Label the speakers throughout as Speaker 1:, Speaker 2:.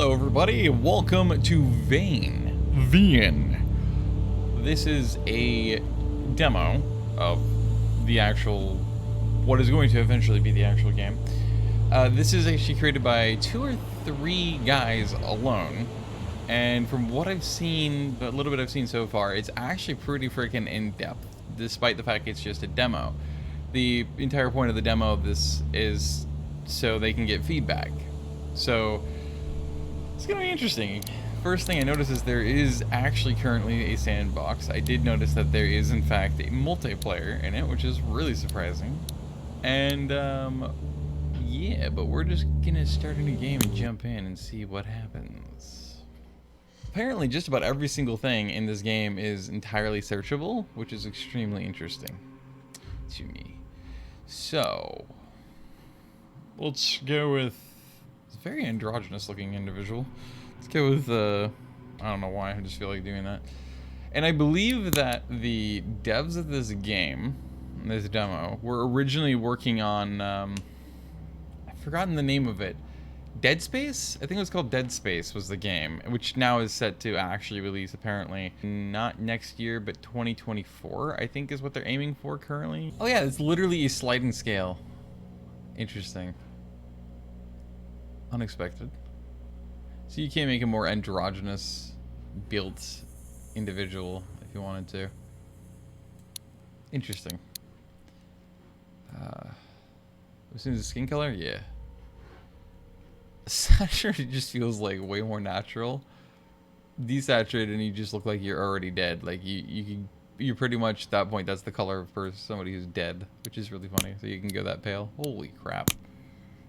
Speaker 1: Hello everybody, welcome to Vane. This is a demo of the actual, what is going to eventually be the actual game. This is actually created by 2 or 3 guys alone. And from what I've seen, the little bit I've seen so far, it's actually pretty freaking in-depth, despite the fact it's just a demo. The entire point of the demo of this is so they can get feedback. So it's gonna be interesting. First thing I noticed is there is actually currently a sandbox. I did notice that there is in fact a multiplayer in it, which is really surprising. And yeah, but we're just gonna start a new game and jump in and see what happens. Apparently just about every single thing in this game is entirely searchable, which is extremely interesting to me. So let's go with a very androgynous looking individual. Let's go with I don't know why, I just feel like doing that. And I believe that the devs of this game, this demo, were originally working on I've forgotten the name of it. Dead Space? I think it was called Dead Space was the game, which now is set to actually release apparently not next year, but 2024, I think is what they're aiming for currently. Oh yeah, it's literally a sliding scale. Interesting. Unexpected. So you can make a more androgynous built individual if you wanted to. Interesting. As soon as the skin color, yeah. Saturated just feels like way more natural. Desaturated and you just look like you're already dead. Like you're pretty much at that point. That's the color for somebody who's dead, which is really funny. So you can go that pale. Holy crap!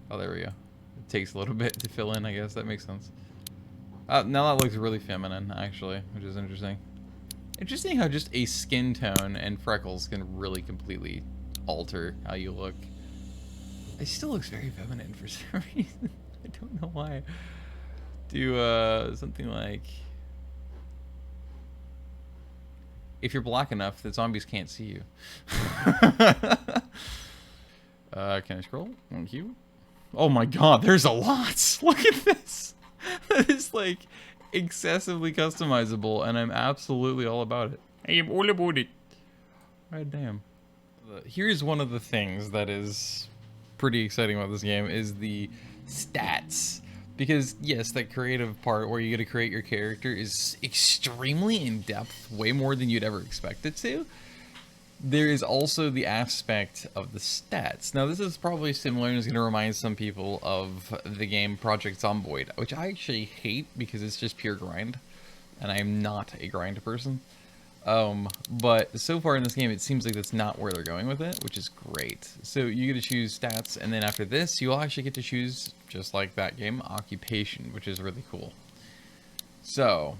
Speaker 1: Oh, there we go. It takes a little bit to fill in. I guess that makes sense. Now that looks really feminine, actually, which is interesting. Interesting how just a skin tone and freckles can really completely alter how you look. It still looks very feminine for some reason. I don't know why. Do something like, if you're black enough, the zombies can't see you. Can I scroll? Thank you. Oh my god, there's a lot! Look at this! That is like excessively customizable, and I'm absolutely all about it. I am all about it. God damn. Here's one of the things that is pretty exciting about this game is the stats. Because yes, that creative part where you get to create your character is extremely in-depth, way more than you'd ever expect it to. There is also the aspect of the stats. Now this is probably similar and is going to remind some people of the game Project Zomboid, which I actually hate because it's just pure grind, and I am not a grind person. But so far in this game it seems like that's not where they're going with it, which is great. So you get to choose stats, and then after this you'll actually get to choose, just like that game, occupation, which is really cool. So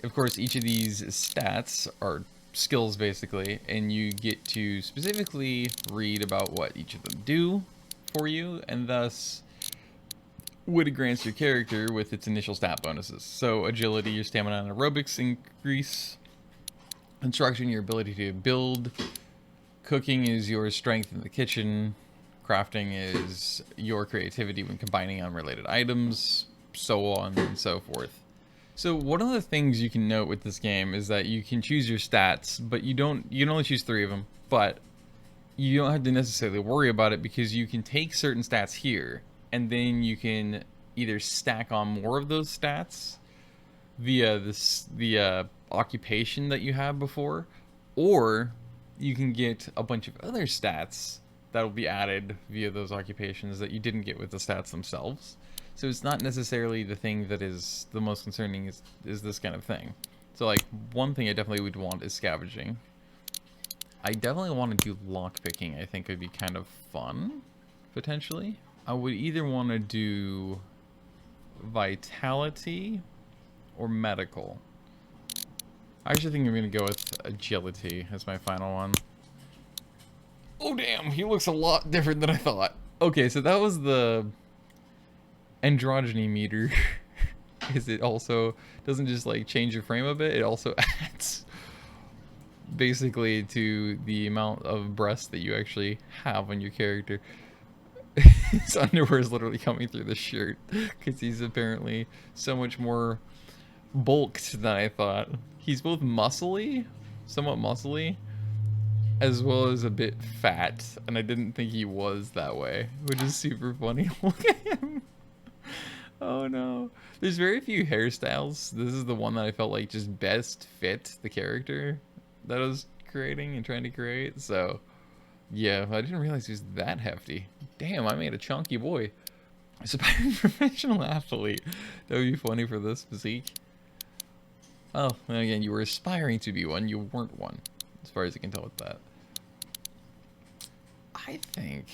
Speaker 1: of course each of these stats are skills basically, and you get to specifically read about what each of them do for you, and thus what it grants your character with its initial stat bonuses. So agility, your stamina and aerobics increase. Instruction, your ability to build. Cooking is your strength in the kitchen. Crafting is your creativity when combining unrelated items, so on and so forth. So one of the things you can note with this game is that you can choose your stats, but you can only choose 3 of them, but you don't have to necessarily worry about it because you can take certain stats here, and then you can either stack on more of those stats via the occupation that you had before, or you can get a bunch of other stats that will be added via those occupations that you didn't get with the stats themselves. So it's not necessarily the thing that is the most concerning is this kind of thing. So like one thing I definitely would want is scavenging. I definitely want to do lockpicking. I think would be kind of fun, potentially. I would either want to do vitality or medical. I actually think I'm going to go with agility as my final one. Oh damn, he looks a lot different than I thought. Okay, so that was the androgyny meter. Is it also doesn't just like change your frame a bit, it also adds basically to the amount of breasts that you actually have on your character. His underwear is literally coming through the shirt because he's apparently so much more bulked than I thought. He's both muscly, somewhat muscly, as well as a bit fat, and I didn't think he was that way, which is super funny. Look at him. Oh no. There's very few hairstyles. This is the one that I felt like just best fit the character that I was creating and trying to create. So yeah, I didn't realize he was that hefty. Damn, I made a chunky boy. Aspiring professional athlete. That would be funny for this physique. Oh, and again, you were aspiring to be one, you weren't one, as far as I can tell with that. I think...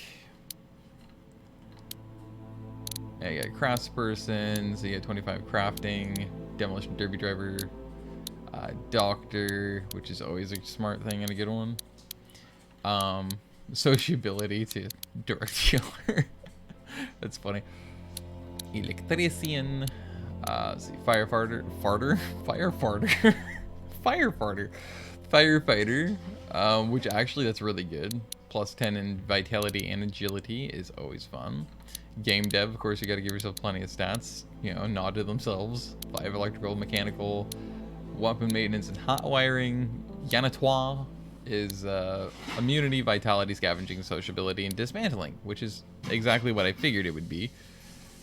Speaker 1: Yeah, you got craftsperson, so you got 25 crafting, demolition derby driver, doctor, which is always a smart thing and a good one. Sociability to direct killer. That's funny. Electrician. Let's see, firefighter, firefighter, which actually that's really good. Plus 10 in vitality and agility is always fun. Game dev, of course, you got to give yourself plenty of stats. You know, nod to themselves. 5 electrical, mechanical, weapon maintenance, and hot wiring. Yanatoire is immunity, vitality, scavenging, sociability, and dismantling, which is exactly what I figured it would be.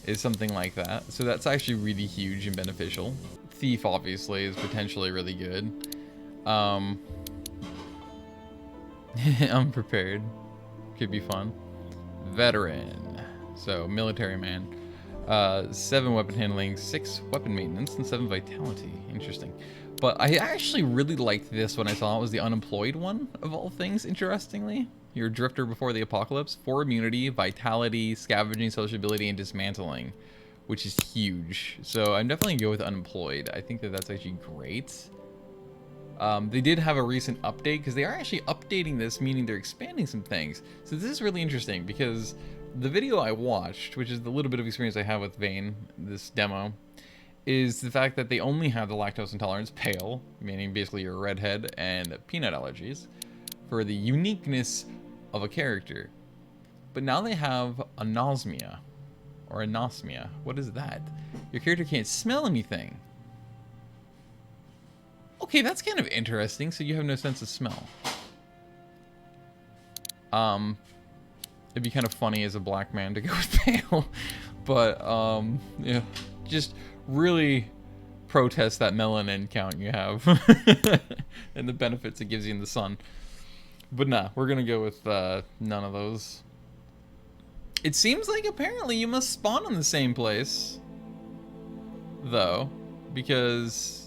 Speaker 1: Is something like that. So that's actually really huge and beneficial. Thief, obviously, is potentially really good. Unprepared. Could be fun. Veteran. So, military man. 7 weapon handling, 6 weapon maintenance, and 7 vitality. Interesting. But I actually really liked this when I saw it was the unemployed one, of all things, interestingly. You're a drifter before the apocalypse. 4 immunity, vitality, scavenging, sociability, and dismantling, which is huge. So I'm definitely going to go with unemployed. I think that that's actually great. They did have a recent update, because they are actually updating this, meaning they're expanding some things. So this is really interesting, because the video I watched, which is the little bit of experience I have with Vane, this demo, is the fact that they only have the lactose intolerance, pale, meaning basically you're a redhead, and peanut allergies, for the uniqueness of a character. But now they have anosmia, or anosmia. What is that? Your character can't smell anything. Okay, that's kind of interesting, so you have no sense of smell. It'd be kind of funny as a black man to go with pale, but yeah, just really protest that melanin count you have and the benefits it gives you in the sun. But nah, we're gonna go with none of those. It seems like apparently you must spawn in the same place, though, because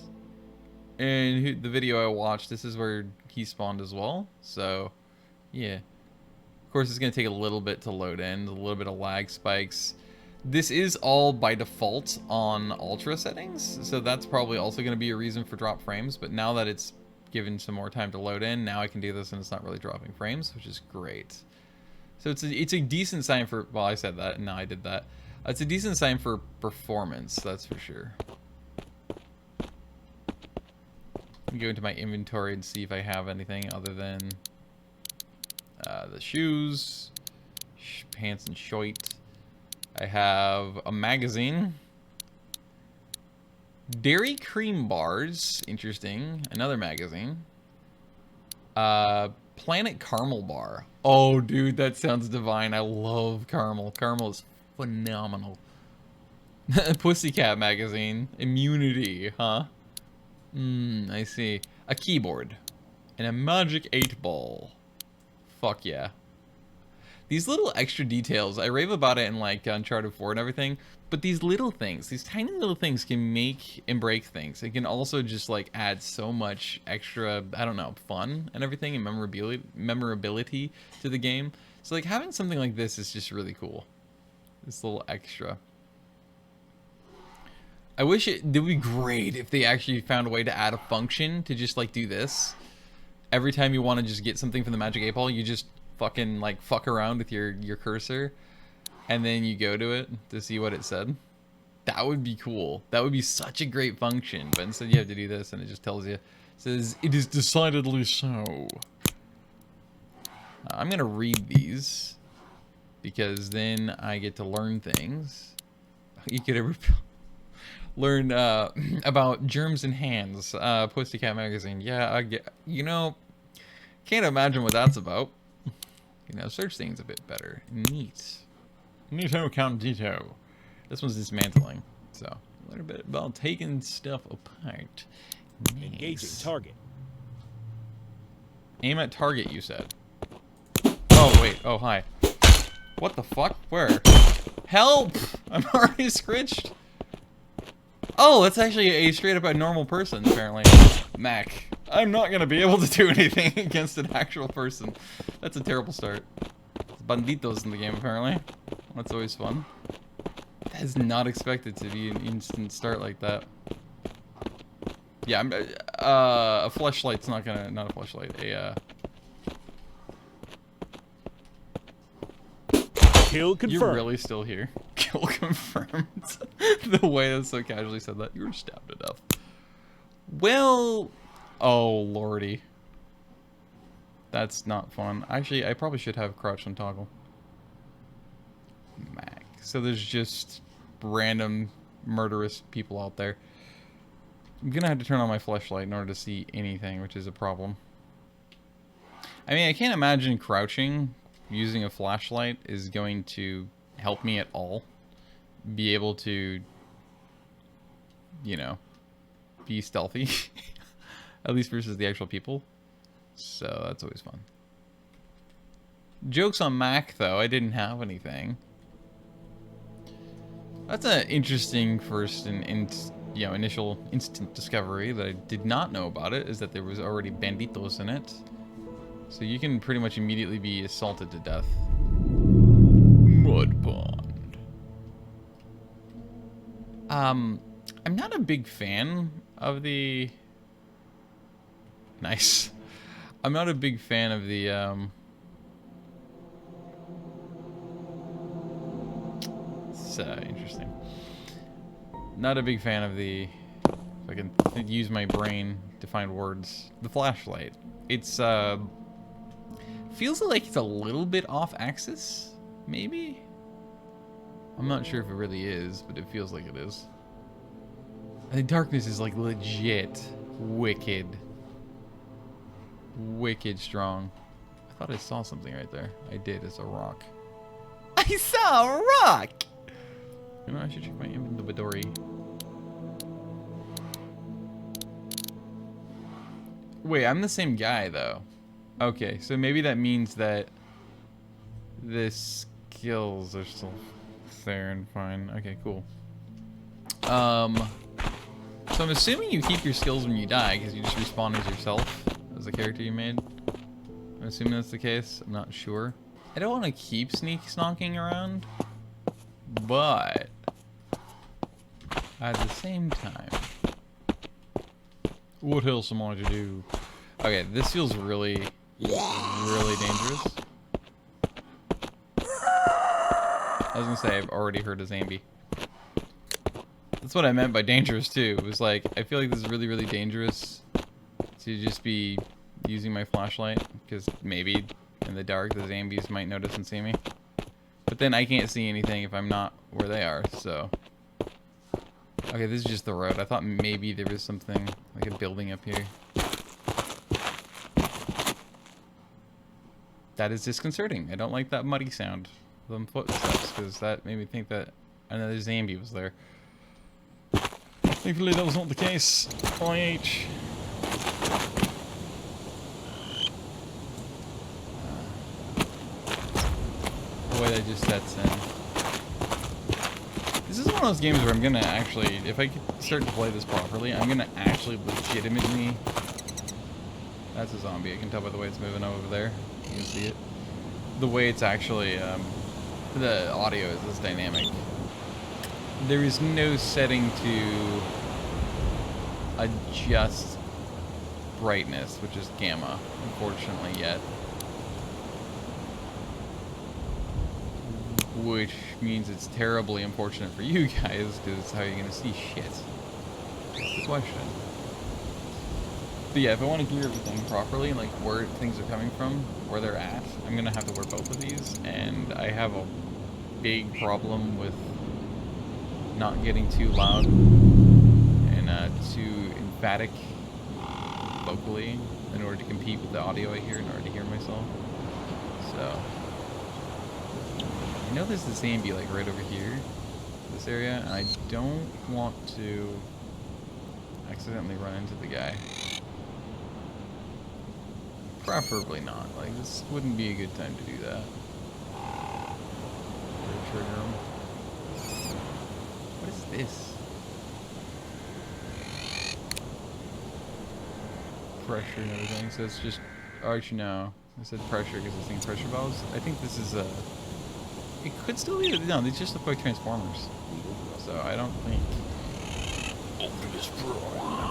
Speaker 1: in the video I watched, this is where he spawned as well. So, yeah. Of course, it's gonna take a little bit to load in, a little bit of lag spikes. This is all by default on ultra settings, so that's probably also gonna be a reason for drop frames. But now that it's given some more time to load in, now I can do this and it's not really dropping frames, which is great. So it's a decent sign for, well, I said that and now I did that. It's a decent sign for performance, that's for sure. Go into my inventory and see if I have anything other than the shoes, pants and short. I have a magazine, dairy cream bars, interesting, another magazine, planet caramel bar. Oh dude, that sounds divine. I love caramel. Caramel is phenomenal. Pussycat magazine, immunity, huh? I see. A keyboard. And a magic 8-ball. Fuck yeah. These little extra details, I rave about it in like Uncharted 4 and everything, but these little things, these tiny little things can make and break things. It can also just like add so much extra, I don't know, fun and everything and memorability to the game. So like having something like this is just really cool. This little extra. I wish it would be great if they actually found a way to add a function to just like do this. Every time you want to just get something from the Magic 8-Ball, you just fucking like fuck around with your cursor and then you go to it to see what it said. That would be cool. That would be such a great function. But instead you have to do this and it just tells you, it says, it is decidedly so. I'm gonna read these because then I get to learn things. You could ever learn about germs in hands. Pussycat magazine. Yeah, I get. You know, can't imagine what that's about. You know, search things a bit better. Neat. Neato Countito. This one's dismantling. So, a little bit about taking stuff apart. Nice.
Speaker 2: Engaging target.
Speaker 1: Aim at target, you said. Oh, wait. Oh, hi. What the fuck? Where? Help! I'm already scritched. Oh, that's actually a straight up a normal person, apparently. Mac. I'm not gonna be able to do anything against an actual person. That's a terrible start. There's banditos in the game, apparently. That's always fun. That is not expected to be an instant start like that. Yeah, a fleshlight's not gonna... Not a fleshlight.
Speaker 2: Kill confirmed.
Speaker 1: You're really still here. Kill confirmed. The way that so casually said that. You were stabbed to death. Well... Oh, lordy. That's not fun. Actually, I probably should have crouch and toggle. Mac. So there's just random murderous people out there. I'm gonna have to turn on my flashlight in order to see anything, which is a problem. I mean, I can't imagine crouching using a flashlight is going to help me at all. Be able to, you know, be stealthy. At least versus the actual people. So that's always fun. Jokes on Mac, though. I didn't have anything. That's an interesting first initial instant discovery that I did not know about it, is that there was already banditos in it. So you can pretty much immediately be assaulted to death. Mud pond. I'm not a big fan of the... Nice. I'm not a big fan of the, It's interesting. Not a big fan of the... If I can use my brain to find words. The flashlight. It's, feels like it's a little bit off axis, maybe? I'm not sure if it really is, but it feels like it is. The darkness is, like, legit wicked. Wicked strong. I thought I saw something right there. I did. It's a rock. I saw a rock! You know, I should check my inventory. Wait, I'm the same guy, though. Okay, so maybe that means that the skills are still fair and fine. Okay, cool. So I'm assuming you keep your skills when you die, because you just respawn as yourself, as the character you made. I'm assuming that's the case. I'm not sure. I don't want to keep sneaking around, but at the same time, what else am I to do? Okay, this feels really, really dangerous. I was gonna say I've already heard a zombie. That's what I meant by dangerous too. It was like, I feel like this is really, really dangerous to just be using my flashlight, because maybe in the dark the zombies might notice and see me. But then I can't see anything if I'm not where they are, so. Okay, this is just the road. I thought maybe there was something, like a building up here. That is disconcerting. I don't like that muddy sound. Them footsteps, because that made me think that another zombie was there. Thankfully that was not the case. IH. The way that just sets in. This is one of those games where I'm gonna actually, if I could start to play this properly, I'm gonna actually legitimately... That's a zombie. I can tell by the way it's moving over there. You can see it. The way it's actually, the audio is this dynamic. There is no setting to adjust brightness, which is gamma, unfortunately, yet. Which means it's terribly unfortunate for you guys, because it's how you're going to see shit. That's the question. But yeah, if I want to gear everything properly, like where things are coming from, where they're at, I'm gonna have to wear both of these, and I have a big problem with not getting too loud and too emphatic locally in order to compete with the audio I hear in order to hear myself. So I know there's the Zambi like right over here, this area, and I don't want to accidentally run into the guy. Preferably not. Like, this wouldn't be a good time to do that. Or trigger him. What is this? Pressure and everything. So it's just. Oh, actually, no. I said pressure because it's saying pressure valves. I think this is a. It could still be. No, they just look like transformers. So I don't think.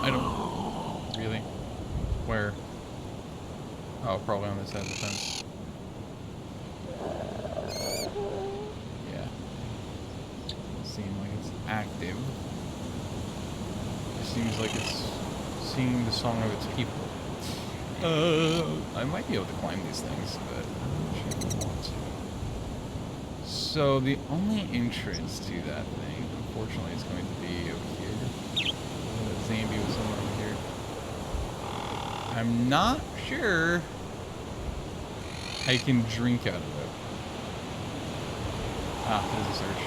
Speaker 1: I don't. Really? Where? Oh, probably on this side of the fence. Yeah. Doesn't seem like it's active. It seems like it's singing the song of its people. I might be able to climb these things, but I'm not sure if I want to. So the only entrance to that thing, unfortunately, is going to be over here. The Zambi was somewhere over here. I'm not sure I can drink out of it. Ah, there's a search.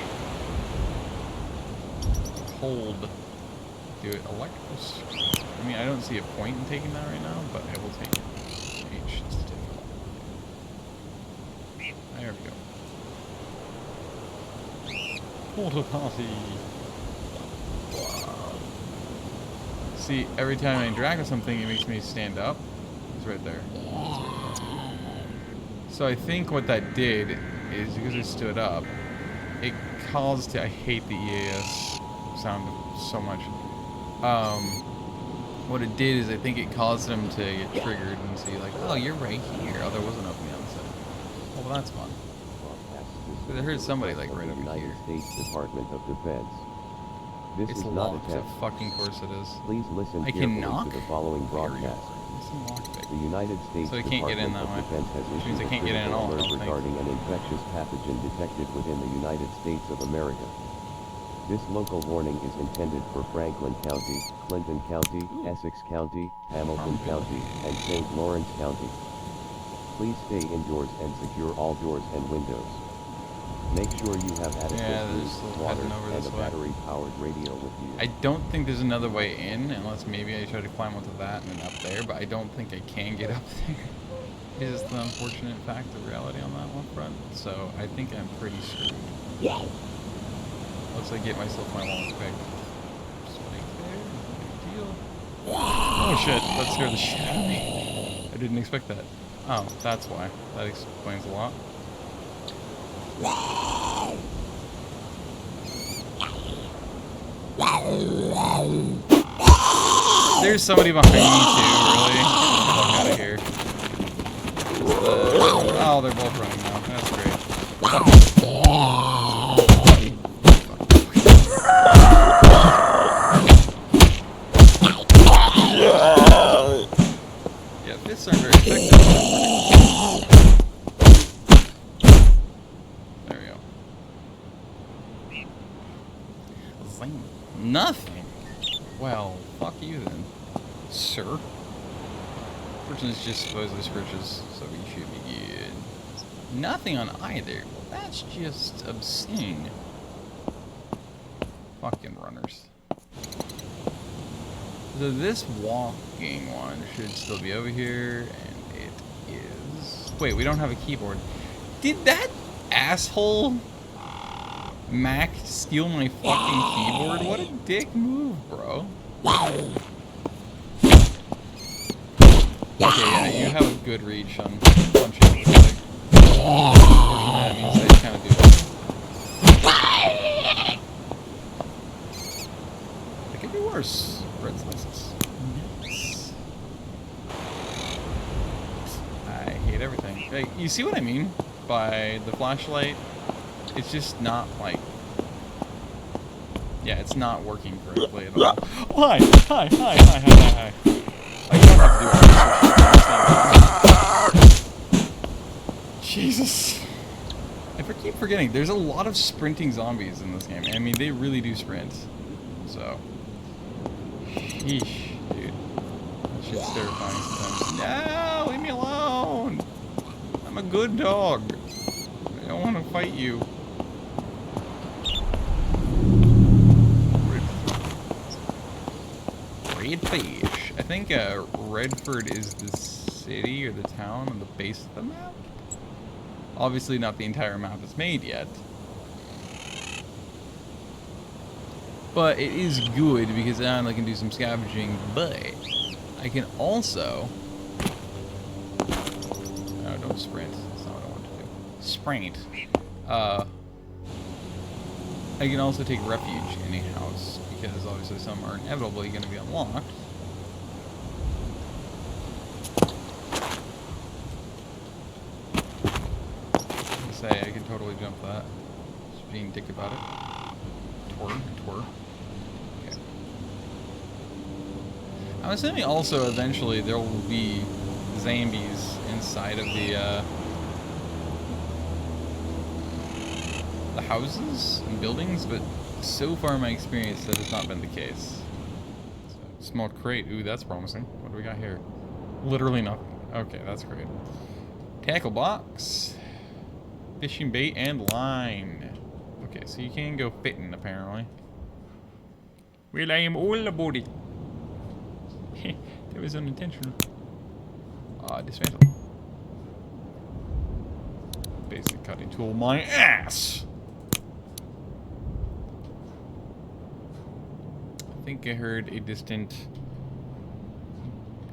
Speaker 1: Hold. Do it. Electros. I mean, I don't see a point in taking that right now, but I will take it. H is to take it. There we go. Portal party. See, every time I interact with something, it makes me stand up. It's right there. So I think what that did is because I stood up, it caused I hate the EAS sound so much. What it did is I think it caused them to get triggered and see like, oh, you're right here. Oh, there wasn't opening on the side. Oh, well, that's fun. But I heard somebody like right over here.
Speaker 3: United States Department of Defense. This
Speaker 1: It's
Speaker 3: is not a
Speaker 1: locked.
Speaker 3: test.
Speaker 1: Of fucking course it is.
Speaker 3: Please listen
Speaker 1: I
Speaker 3: carefully
Speaker 1: can knock?
Speaker 3: to the following broadcast. The United States
Speaker 1: So I can't get in
Speaker 3: Department
Speaker 1: that
Speaker 3: of
Speaker 1: way.
Speaker 3: Defense has
Speaker 1: Which means
Speaker 3: issued
Speaker 1: I
Speaker 3: a
Speaker 1: can't get in at
Speaker 3: critical
Speaker 1: all, I
Speaker 3: alert
Speaker 1: don't think.
Speaker 3: regarding an infectious pathogen detected within the United States of America. This local warning is intended for Franklin County, Clinton County, Essex County, Hamilton County, and St. Lawrence County. Please stay indoors and secure all doors and windows. Make sure you have adequate food, water, and a battery-powered radio with you.
Speaker 1: I don't think there's another way in, unless maybe I try to climb onto that and then up there, but I don't think I can get up there. Is the unfortunate fact of reality on that one front. So I think I'm pretty screwed. Yeah. Once I get myself my wallet quick. Just like there, big deal. Oh shit, that scared the shit out of me. I didn't expect that. Oh, that's why. That explains a lot. There's somebody behind me too, really? Get the fuck out of here. Oh, they're both running now. That's great. Yeah, fists aren't very effective. There we go. Zing. Nothing? Well, fuck you then, sir. Fortune's just supposedly scritches, so we should be good. Nothing on either. Well, that's just obscene. Fucking runners. So this walking one should still be over here, and it is... Wait, we don't have a keyboard. Did that asshole Mac steal my fucking keyboard? What a dick move, bro. Okay, yeah, you have a good reach on punching. Unfortunately, that means I kind of do it. It could be worse. Red slices. Yes. I hate everything. Like, you see what I mean by the flashlight? It's just not like... Yeah, it's not working correctly at all. Oh, hi! Hi! Hi! Hi! Hi! Hi! Hi! Jesus. I keep forgetting, there's a lot of sprinting zombies in this game. I mean, they really do sprint. So. Sheesh, dude. That shit's terrifying sometimes. No, leave me alone. I'm a good dog. I don't want to fight you. Redfish. I think Redford is the city or the town on the base of the map. Obviously not the entire map is made yet. But it is good because then I can do some scavenging, but I can also... Oh, don't sprint. That's not what I want to do. Sprint. I can also take refuge in a house because obviously some are inevitably going to be unlocked. Say I can totally jump that. Just being dick about it. Twir. Okay. I'm assuming also eventually there will be zombies inside of the houses and buildings, but so far in my experience that has not been the case. So, small crate. Ooh, that's promising. What do we got here? Literally nothing. Okay, that's great. Tackle box. Fishing bait and line. Okay, so you can go fitting apparently. Well, I am all aboard it. That was unintentional. Dismantle. Basic cutting tool, my ass. I think I heard a distant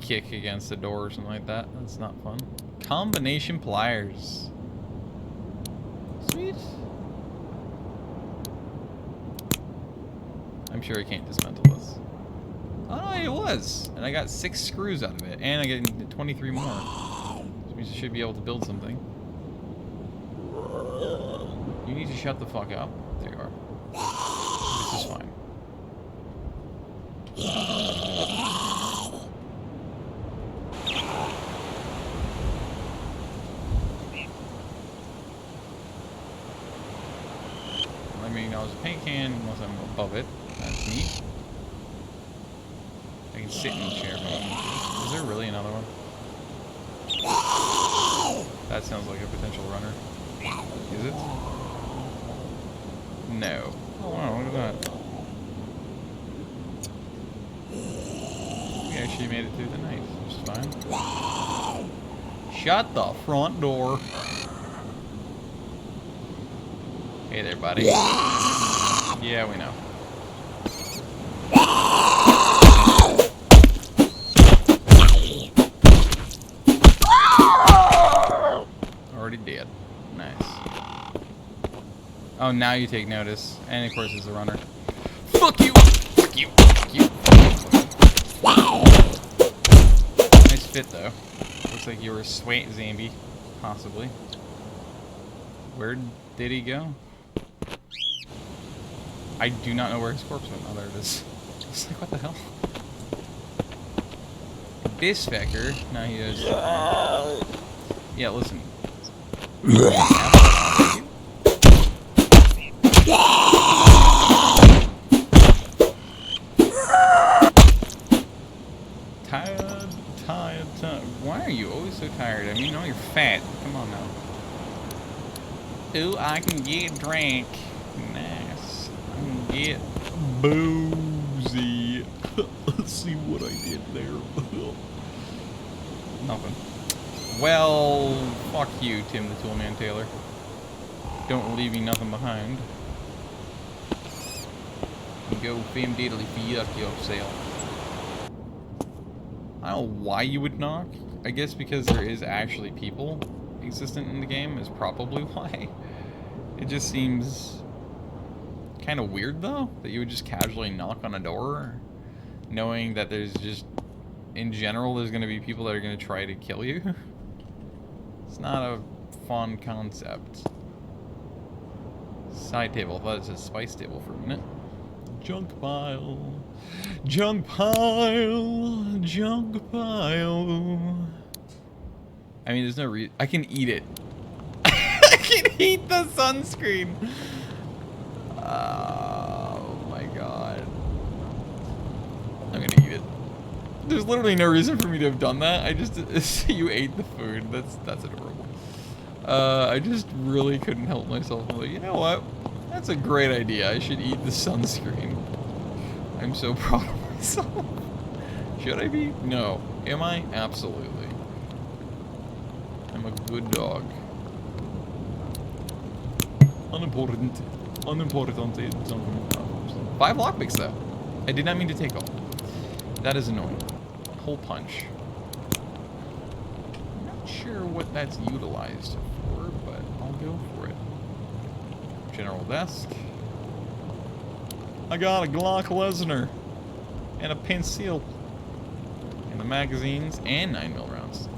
Speaker 1: kick against the door or something like that. That's not fun. Combination pliers. Sweet. I'm sure I can't dismantle this. Oh no, it was! And I got 6 screws out of it, and I get 23 more. Which means I should be able to build something. You need to shut the fuck up. There you are. This is fine. Let me know it's a paint can once I'm above it. That's neat. I can sit in the chair. Is there really another one? That sounds like a potential runner. Is it? No. Oh wow, look at that. We actually made it through the night, which is fine. Shut the front door. Hey there, buddy. Yeah, we know. Already dead. Nice. Oh, now you take notice. And of course, it's a runner. Fuck you! Fuck you! Fuck you! Nice fit, though. Looks like you were a sweet zombie. Possibly. Where did he go? I do not know where his corpse went. Oh, there it is. It's like, what the hell? This fecker. Now he is. Yeah, listen. Tired. Why are you always so tired? I mean, no, you're fat. Come on now. Ooh, I can get drink. Nice. I can get boozy. Let's see what I did there. Nothing. Well, fuck you, Tim the Toolman Taylor. Don't leave me nothing behind. Go fim diddly fuck yourself. I don't know why you would knock. I guess because there is actually people existent in the game is probably why. It just seems kind of weird though, that you would just casually knock on a door knowing that there's just, in general, there's going to be people that are going to try to kill you. It's not a fun concept. Side table. I thought it was a spice table for a minute. Junk pile. Junk pile. Junk pile. I mean, there's no reason. I can eat it. I can eat the sunscreen. Oh my god. I'm gonna eat it. There's literally no reason for me to have done that. I just, you ate the food. That's adorable. I just really couldn't help myself. I'm like, you know what? That's a great idea. I should eat the sunscreen. I'm so proud of myself. Should I be? No. Am I? Absolutely. I'm a good dog. Unimportant. Unimportant. 5 lockpicks though. I did not mean to take all. That is annoying. Hole punch. I'm not sure what that's utilized for, but I'll go for it. General desk. I got a Glock Lesnar and a pencil and the magazines and 9mm rounds.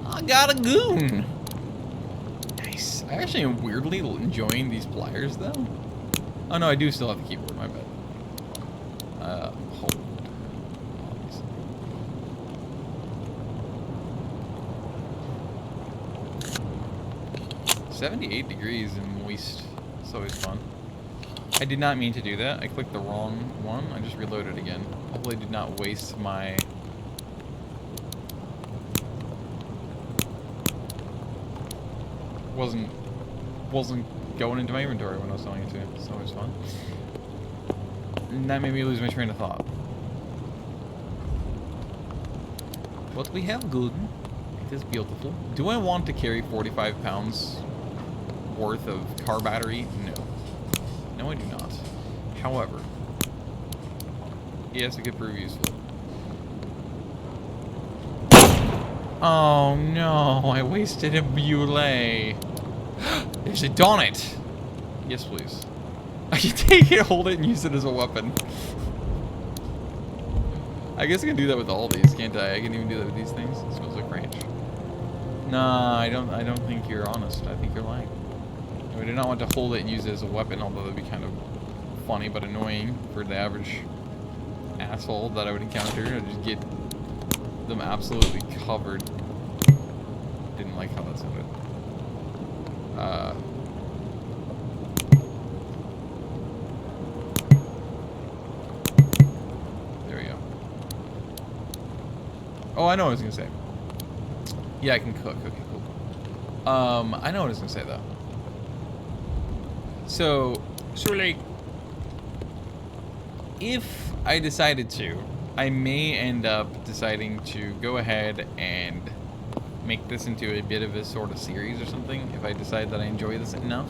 Speaker 1: I got a goon. Nice. I actually am weirdly enjoying these pliers though. Oh no, I do still have the keyboard. My bad. Hold. 78 degrees and moist. It's always fun. I did not mean to do that. I clicked the wrong one. I just reloaded again. Hopefully I did not waste my... Wasn't going into my inventory when I was telling it to. It's always fun. And that made me lose my train of thought. But we have good. It is beautiful. Do I want to carry 45 pounds worth of car battery? No. No, I do not. However, yes, it could prove useful. Oh no, I wasted a Bulle. There's a donut. Yes, please. I can take it, hold it, and use it as a weapon. I guess I can do that with all these, can't I? I can even do that with these things. It smells like ranch. Nah, I don't think you're honest. I think you're lying. I do not want to hold it and use it as a weapon, although that'd be kind of funny but annoying for the average asshole that I would encounter. I'd just get them absolutely covered. Didn't like how that sounded. There we go. Oh, I know what I was gonna say. Yeah, I can cook. Okay, cool. I know what I was gonna say though. So like, if I decided to, I may end up deciding to go ahead and make this into a bit of a sort of series or something, if I decide that I enjoy this enough.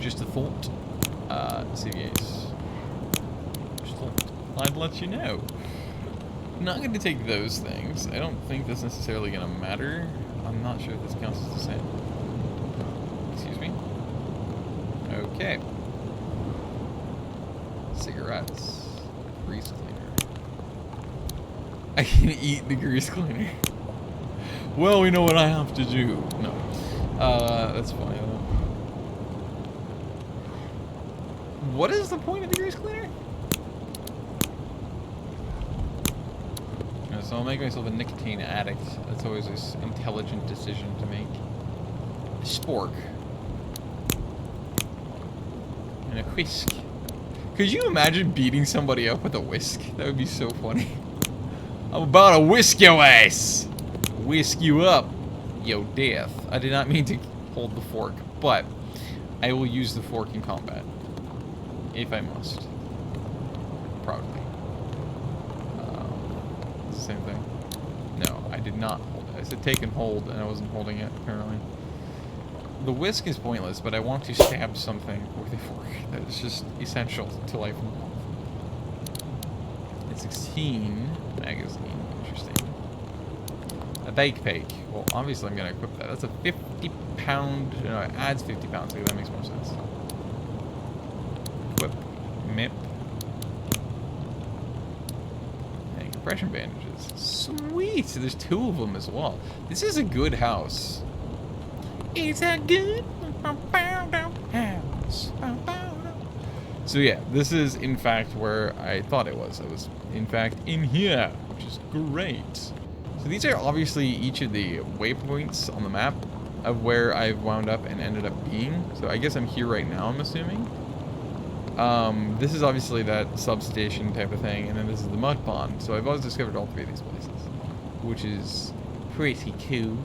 Speaker 1: Just a thought. CVAs. Just a thought. I'd let you know. I'm not going to take those things. I don't think that's necessarily going to matter. I'm not sure if this counts as the same. Excuse me. Okay. Cigarettes. Grease cleaner. I can eat the grease cleaner. Well, we know what I have to do. No. That's funny though. What is the point of the grease cleaner? So I'll make myself a nicotine addict. That's always an intelligent decision to make. A spork. And a whisk. Could you imagine beating somebody up with a whisk? That would be so funny. I'm about to whisk your ass. Whisk you up. Yo, death. I did not mean to hold the fork, but I will use the fork in combat. If I must. Proudly. It's the same thing. No, I did not hold it. I said take and hold, and I wasn't holding it, apparently. The whisk is pointless, but I want to stab something with a fork. That is just essential to life and death. It's 16 magazine. Interesting. A bake pake. Well, obviously I'm going to equip that. That's a 50-pound... No, it adds 50 pounds, so that makes more sense. Equip. MIP. And compression bandages. Sweet! There's 2 of them as well. This is a good house. It's a good house. So yeah, this is in fact where I thought it was. I was in fact in here, which is great. So these are obviously each of the waypoints on the map of where I've wound up and ended up being. So I guess I'm here right now, I'm assuming. This is obviously that substation type of thing, and then this is the mud pond. So I've always discovered all three of these places, which is pretty cool.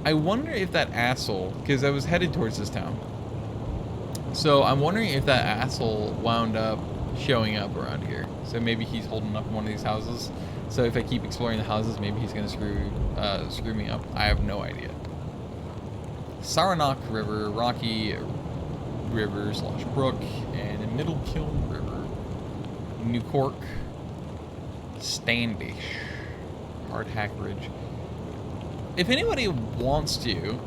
Speaker 1: I wonder if that asshole, because I was headed towards this town. So I'm wondering if that asshole wound up showing up around here. So maybe he's holding up one of these houses. So if I keep exploring the houses, maybe he's gonna screw me up. I have no idea. Saranac River, Rocky River / Brook, and Middle Kiln River, New Cork, Standish, Hardhack Ridge. If anybody wants to,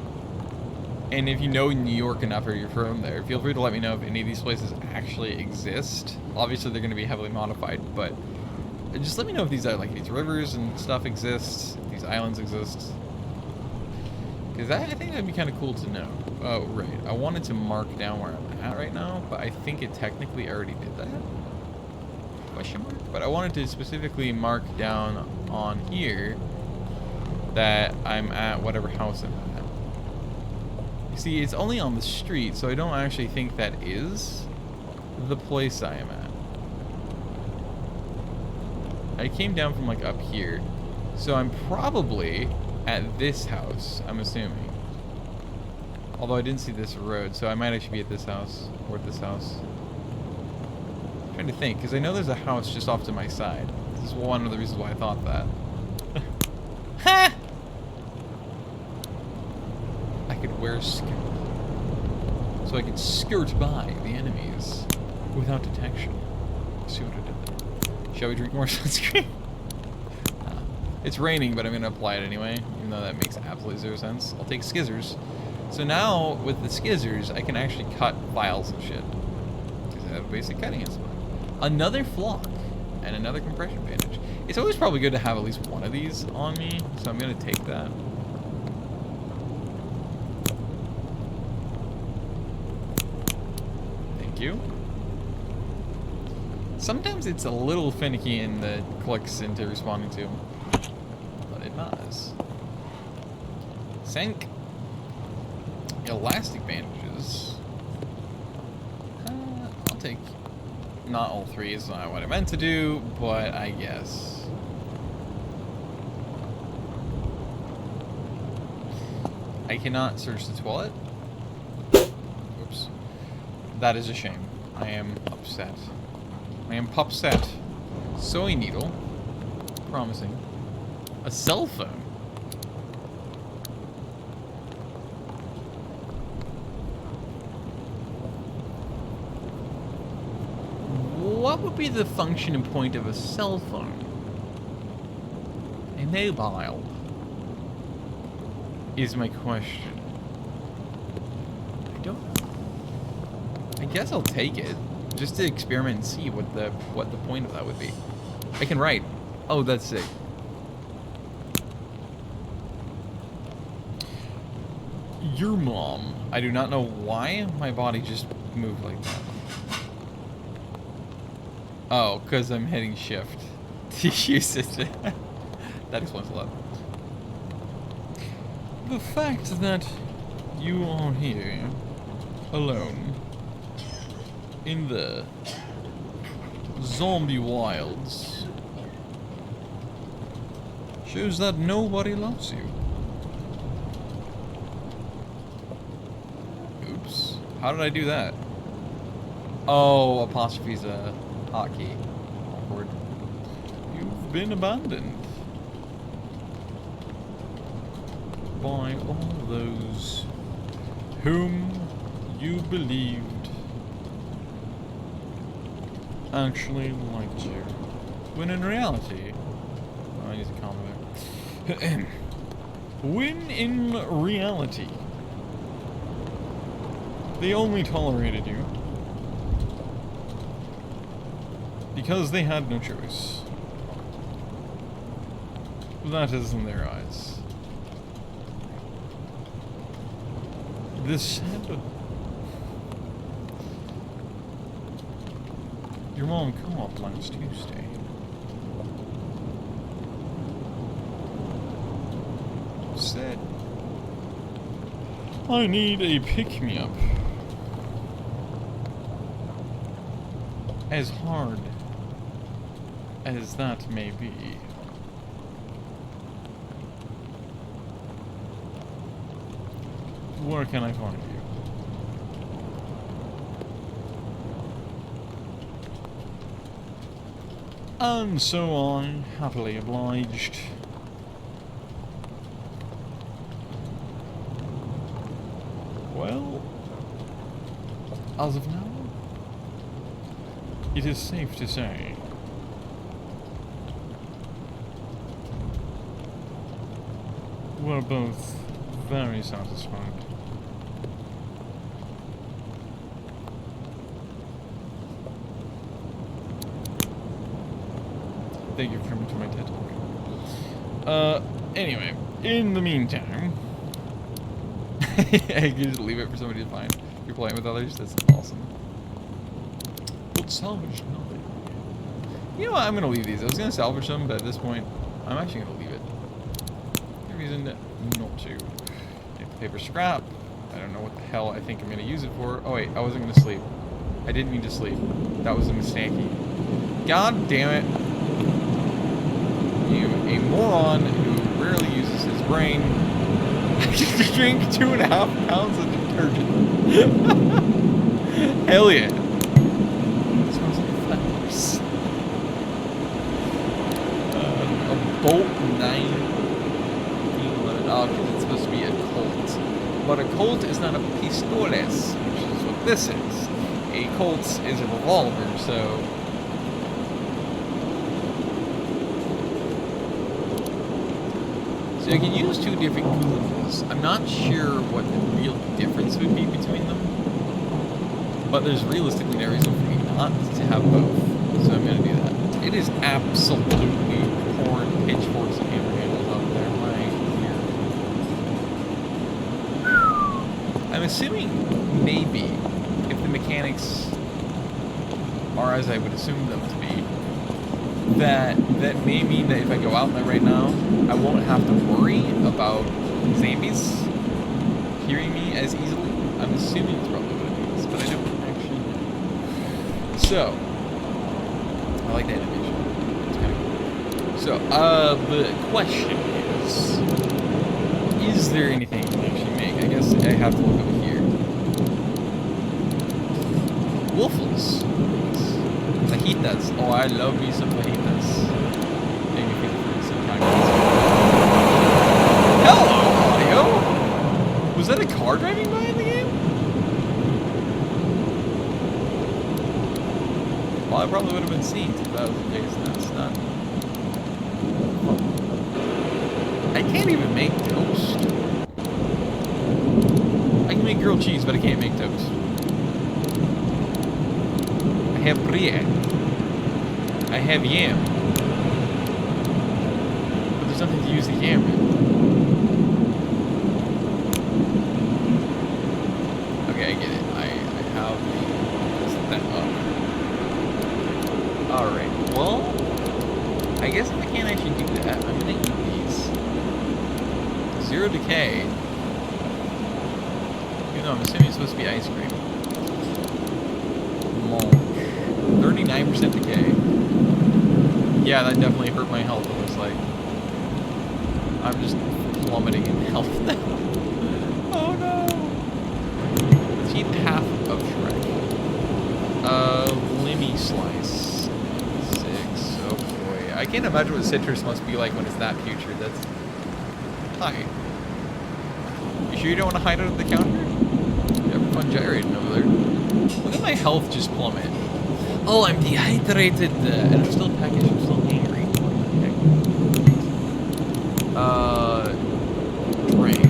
Speaker 1: and if you know New York enough or you're from there, feel free to let me know if any of these places actually exist. Obviously, they're going to be heavily modified, but just let me know if these are like these rivers and stuff exist, if these islands exist. Because I think that'd be kind of cool to know. Oh, right. I wanted to mark down where I'm at right now, but I think it technically already did that. Question mark? But I wanted to specifically mark down on here that I'm at whatever house I'm at. You see, it's only on the street, so I don't actually think that is the place I am at. I came down from like up here, so I'm probably at this house, I'm assuming. Although I didn't see this road, so I might actually be at this house or at this house. I'm trying to think, because I know there's a house just off to my side. This is one of the reasons why I thought that. Ha! I could wear a skirt, so I could skirt by the enemies without detection. See what I did there. Shall we drink more sunscreen? It's raining, but I'm going to apply it anyway, even though that makes absolutely zero sense. I'll take skizzers. So now, with the skizzers, I can actually cut files and shit. Because I have basic cutting instrument. Another flock, and another compression bandage. It's always probably good to have at least one of these on me, so I'm going to take that. Thank you. Sometimes it's a little finicky in the clicks into responding to them. Does. Sank. Elastic bandages. I'll take not all three, is not what I meant to do, but I guess. I cannot search the toilet. Oops. That is a shame. I am upset. I am pupset. Sewing needle. Promising. A cell phone. What would be the function and point of a cell phone? A mobile is my question. I don't know. I guess I'll take it just to experiment and see what the point of that would be. I can write. Oh, that's sick. Your mom. I do not know why my body just moved like that. Oh, because I'm hitting shift to use it. That explains a lot. The fact that you are here alone in the zombie wilds shows that nobody loves you. Oops. How did I do that? Oh, apostrophe's a hotkey. Awkward. You've been abandoned by all those whom you believed actually liked you, when in reality, I need to calm there. When in reality, they only tolerated you because they had no choice. That is in their eyes. This said, Your mom called last Tuesday. Said I need a pick-me-up. As hard as that may be. Where can I find you? And so on, happily obliged. Well, as of now, it is safe to say we're both very satisfied. Thank you for coming to my TED Talk. Anyway, in the meantime, I can just leave it for somebody to find. If you're playing with others, that's awesome. But salvage nothing. You know what, I'm gonna leave these. I was gonna salvage them, but at this point, I'm actually gonna leave it. No reason not to. Get the paper scrap. I don't know what the hell I think I'm gonna use it for. Oh wait, I wasn't gonna sleep. I didn't mean to sleep. That was a mistake. God damn it. You, a moron who rarely uses his brain, to drink 2.5 pounds of detergent. Hell yeah. It smells like flowers. A Bolt 9. Oh, because it's supposed to be a Colt. But a Colt is not a pistoles, which is what this is. A Colt is a revolver, so... So you can use two different coolers. I'm not sure what the real difference would be between them. But there's realistically no reason for me not to have both. So I'm going to do that. It is absolutely pouring pitchforks and hammer handles out there right here. I'm assuming maybe if the mechanics are as I would assume them to be, that may mean that if I go out there right now, I won't have to worry about zombies hearing me as easily. I'm assuming it's probably what it means, but I don't actually know. So, I like the animation. It's kind of cool. So, the question is there anything you can actually make? I guess I have to look over here. Waffles. Fajitas. Oh, I love me some fajitas. Maybe some tacos. Hello, Mario! Was that a car driving by in the game? Well, I probably would have been seen if that was the case. That's not... I can't even make toast. I can make grilled cheese, but I can't make toast. I have brie. I have yam. But there's nothing to use the yam in. Okay, I get it. I have that up. Alright, well, I guess if I can't actually do that, I'm gonna eat these. 0 decay. Even though I'm assuming it's supposed to be ice cream. 39% decay. Yeah, that definitely hurt my health, it looks like. I'm just plummeting in health now. Oh no! Let's eat half of Shrek. Lemmy slice. 6. Oh boy. I can't imagine what citrus must be like when it's that putrid. That's... Hi. You sure you don't want to hide out at the counter? You have fun gyrating over there. Look at my health just plummet. Oh, I'm dehydrated, and I'm still packaged, I'm still angry. Drink.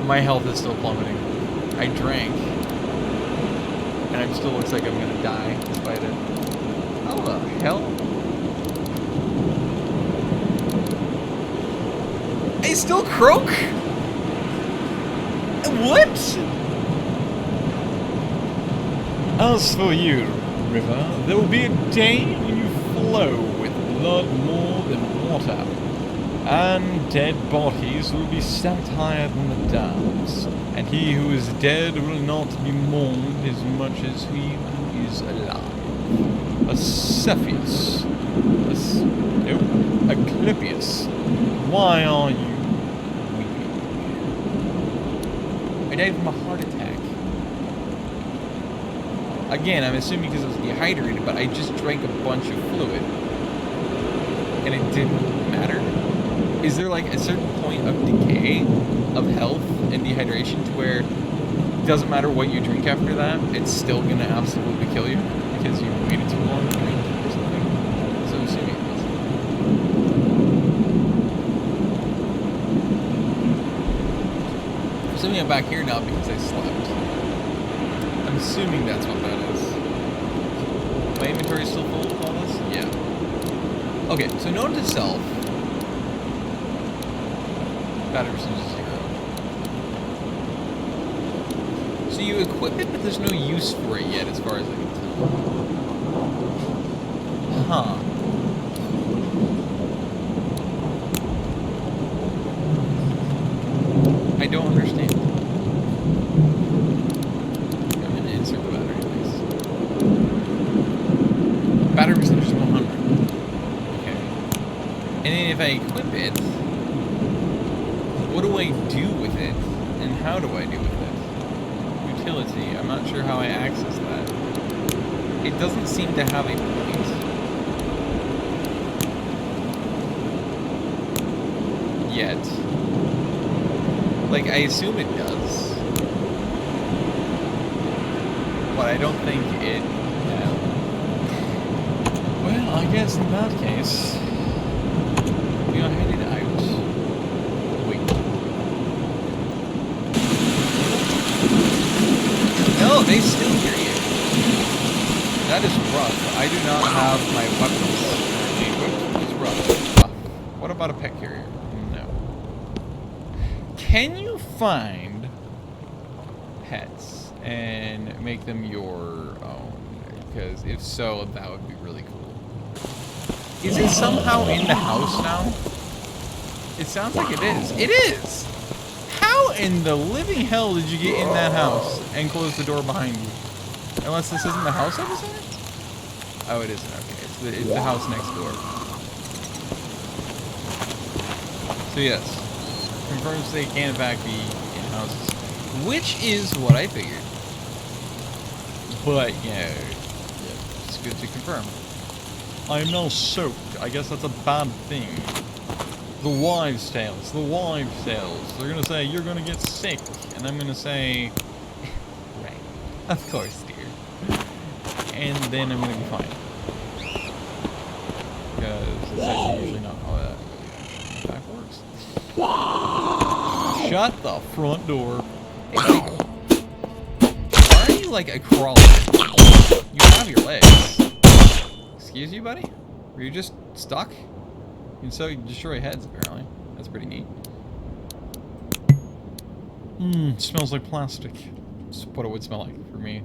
Speaker 1: My health is still plummeting. I drank, and it still looks like I'm gonna die despite it. How the hell? still croak? What? As for you, River, there will be a day when you flow with blood more than water, and dead bodies will be stacked higher than the dams, and he who is dead will not be mourned as much as he who is alive. A Cepheus. A Clippius. Why are you weeping? I died from a heart attack. Again, I'm assuming because I was dehydrated, but I just drank a bunch of fluid. And it didn't matter. Is there like a certain point of decay of health and dehydration to where it doesn't matter what you drink after that, it's still gonna absolutely kill you because you waited too long to drink or something? So assuming it was. I'm assuming I'm back here now because I slept. I'm assuming that's what that is. My inventory is still full of all this? Yeah. Okay, so note to self. Battery percentage is 0. So you equip it, but there's no use for it yet, as far as I can tell. Huh. I don't understand. I'm gonna insert the battery, please. Battery percentage is 100. Okay. And then if I equip it, what do I do with it? And how do I do with it? Utility. I'm not sure how I access that. It doesn't seem to have a point. Yet. Like, I assume it does. But I don't think it... Yeah. Well, I guess in that case... We are headed out. No, they still hear you. That is rough. I do not have my weapons equipped. It's rough. What about a pet carrier? No. Can you find pets and make them your own? Because if so, that would be really cool. Is it somehow in the house now? It sounds like it is. It is! How in the living hell did you get in that house and close the door behind you? Unless this isn't the house I was in? Oh, it isn't. Okay, it's the house next door. So yes, confirms they can in fact be in houses, which is what I figured. But yeah, it's good to confirm. I'm now soaked. I guess that's a bad thing. The wives' tales. The wives' tales. They're gonna say, you're gonna get sick. And I'm gonna say, right. Of course, dear. And then I'm gonna be fine. Because it's actually usually not how that works. Shut the front door. Hey, why are you like a crawler? You have your legs. Excuse you, buddy? Were you just stuck? You can so destroy heads, apparently. That's pretty neat. Smells like plastic. That's what it would smell like for me.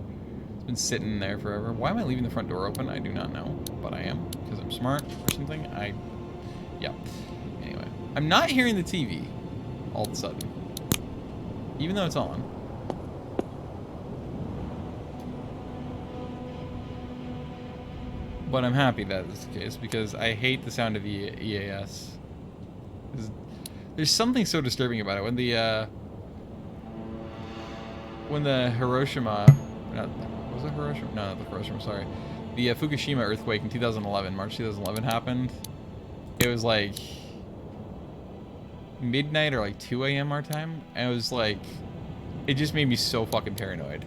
Speaker 1: It's been sitting there forever. Why am I leaving the front door open? I do not know, but I am. Because I'm smart or something. Yeah. Anyway. I'm not hearing the TV all of a sudden. Even though it's on. But I'm happy that is the case, because I hate the sound of EAS. There's something so disturbing about it. When the Hiroshima... was it Hiroshima? No, not the Hiroshima, sorry. The Fukushima earthquake in 2011, March 2011 happened. It was like midnight or like 2 a.m. our time. And it was like... It just made me so fucking paranoid.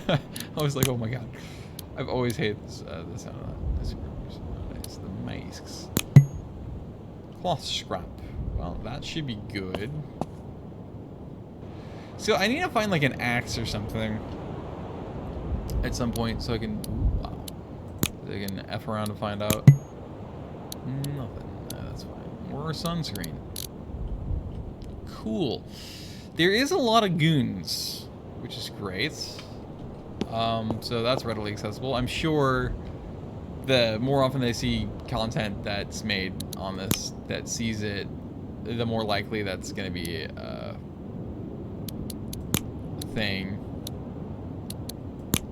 Speaker 1: I was like, oh my god. I've always hated the sound of that. It's the masks. Cloth scrap. Well, that should be good. So I need to find like an axe or something at some point so I can... Wow. So I can F around to find out. Nothing. No, that's fine. Or a sunscreen. Cool. There is a lot of goons, which is great. So that's readily accessible. I'm sure the more often they see content that's made on this that sees it, the more likely that's going to be a thing.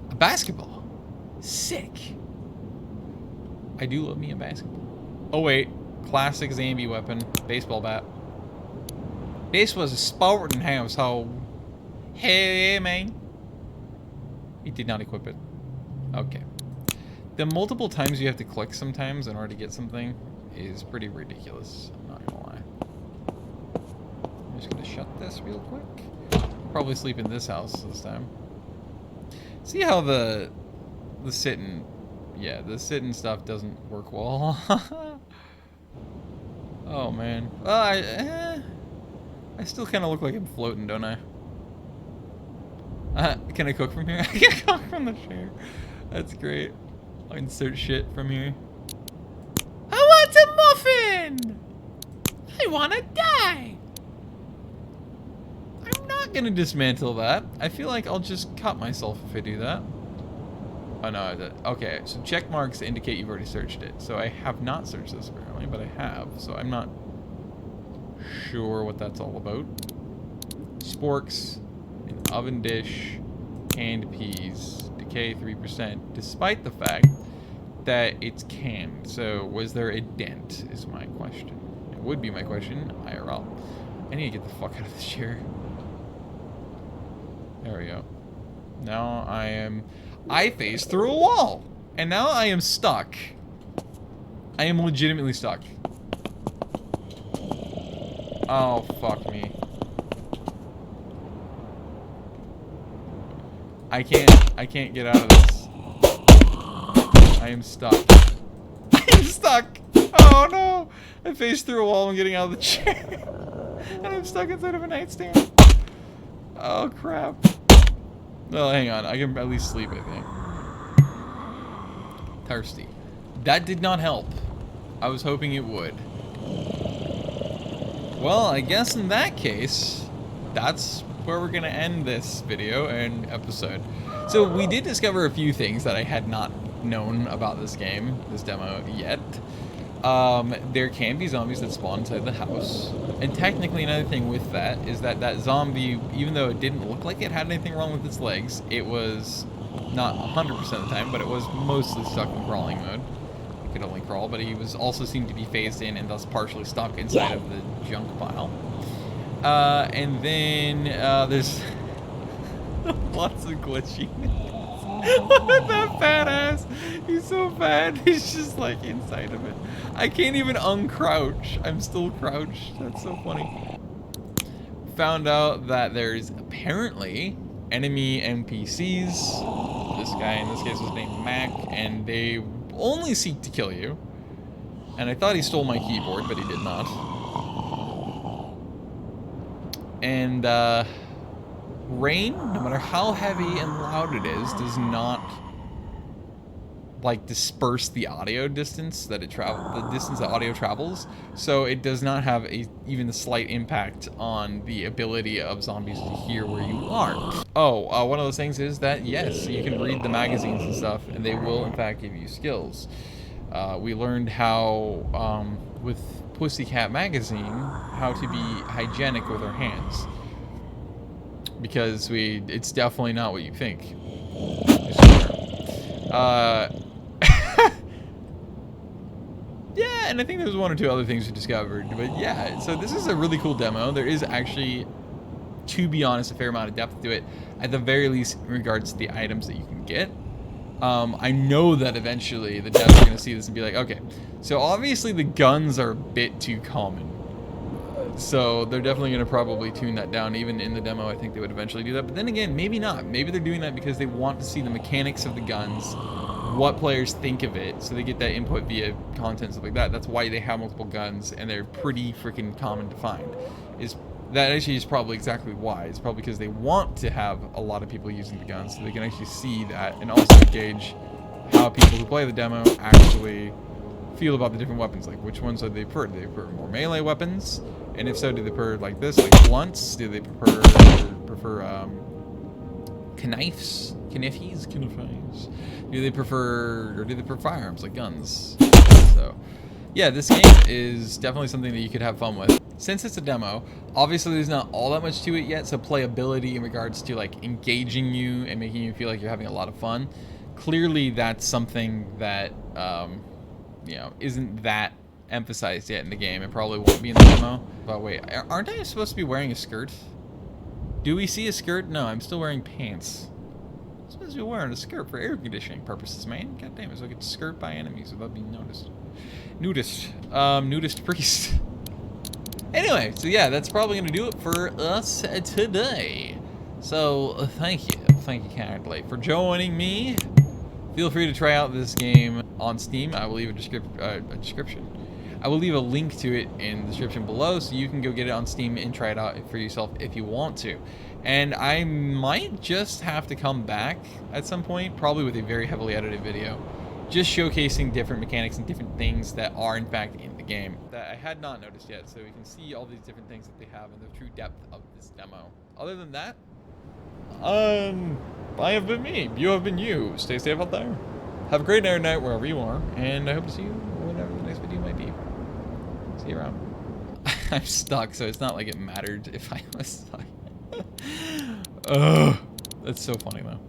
Speaker 1: A basketball. Sick. I do love me a basketball. Oh wait, classic zombie weapon, baseball bat. This was a sporting household. Hey man. He did not equip it. Okay. The multiple times you have to click sometimes in order to get something is pretty ridiculous. I'm not gonna lie. I'm just gonna shut this real quick. Probably sleep in this house this time. See how the sitting, yeah, the sitting stuff doesn't work well. Oh man. Well, I still kind of look like I'm floating, don't I? Can I cook from here? I can cook from the chair. That's great. I'll insert shit from here. I want a muffin! I want to die! I'm not gonna dismantle that. I feel like I'll just cut myself if I do that. Oh no, okay, so check marks indicate you've already searched it. So I have not searched this apparently, but I have. So I'm not sure what that's all about. Sporks, an oven dish, canned peas, decay 3%, despite the fact that it's canned. So was there a dent is my question. It would be my question, IRL. I need to get the fuck out of this chair. There we go. Now I phased through a wall. And now I am stuck. I am legitimately stuck. Oh, fuck me. I can't get out of this. I am stuck. I am stuck! Oh no! I phased through a wall and getting out of the chair. And I'm stuck inside of a nightstand. Oh crap. Well, hang on. I can at least sleep, I think. Thirsty. That did not help. I was hoping it would. Well, I guess in that case, that's where we're gonna end this video and episode. So we did discover a few things that I had not known about this game, this demo, yet. There can be zombies that spawn inside the house. And technically another thing with that is that that zombie, even though it didn't look like it had anything wrong with its legs, it was not 100% of the time, but it was mostly stuck in crawling mode. It could only crawl, but he was also seemed to be phased in and thus partially stuck inside of the junk pile. And then there's lots of glitchiness. Look at that fat ass. He's so fat. He's just like inside of it. I can't even uncrouch. I'm still crouched. That's so funny. Found out that there's apparently enemy NPCs. This guy in this case was named Mac, and they only seek to kill you. And I thought he stole my keyboard, but he did not. And rain, no matter how heavy and loud it is, does not like disperse the audio distance that it the distance that audio travels. So it does not have even a slight impact on the ability of zombies to hear where you are. Oh, one of those things is that yes, you can read the magazines and stuff, and they will in fact give you skills. We learned how with Pussycat magazine how to be hygienic with our hands, because it's definitely not what you think. Yeah, and I think there's one or two other things we discovered, but yeah, so this is a really cool demo. There is actually, to be honest, a fair amount of depth to it, at the very least in regards to the items that you can get. I know that eventually the devs are going to see this and be like, okay, so obviously the guns are a bit too common. So they're definitely going to probably tune that down. Even in the demo, I think they would eventually do that. But then again, maybe not. Maybe they're doing that because they want to see the mechanics of the guns, what players think of it, so they get that input via content, stuff like that. That's why they have multiple guns, and they're pretty freaking common to find. That actually is probably exactly why. It's probably because they want to have a lot of people using the guns, so they can actually see that and also gauge how people who play the demo actually feel about the different weapons. Like, which ones do they prefer? Do they prefer more melee weapons? And if so, do they prefer like this, like blunts? Do they prefer knifes? Do they prefer firearms like guns? So, yeah, this game is definitely something that you could have fun with. Since it's a demo, obviously there's not all that much to it yet, so playability in regards to like engaging you and making you feel like you're having a lot of fun, clearly that's something that you know, isn't that emphasized yet in the game. It probably won't be in the demo. But wait, aren't I supposed to be wearing a skirt? Do we see a skirt? No, I'm still wearing pants. I'm supposed to be wearing a skirt for air conditioning purposes, man. God damn it, so I get skirt by enemies without being noticed. Nudist priest. Anyway, so yeah, that's probably gonna do it for us today. So thank you kindly for joining me. Feel free to try out this game on Steam. I will leave a description. I will leave a link to it in the description below, so you can go get it on Steam and try it out for yourself if you want to. And I might just have to come back at some point, probably with a very heavily edited video, just showcasing different mechanics and different things that are in fact in the game that I had not noticed yet, so we can see all these different things that they have and the true depth of this demo. Other than that, I have been me. You have been you. Stay safe out there. Have a great night wherever you are, and I hope to see you whenever the next video might be. See you around. I'm stuck, so it's not like it mattered if I was stuck. Ugh. That's so funny though.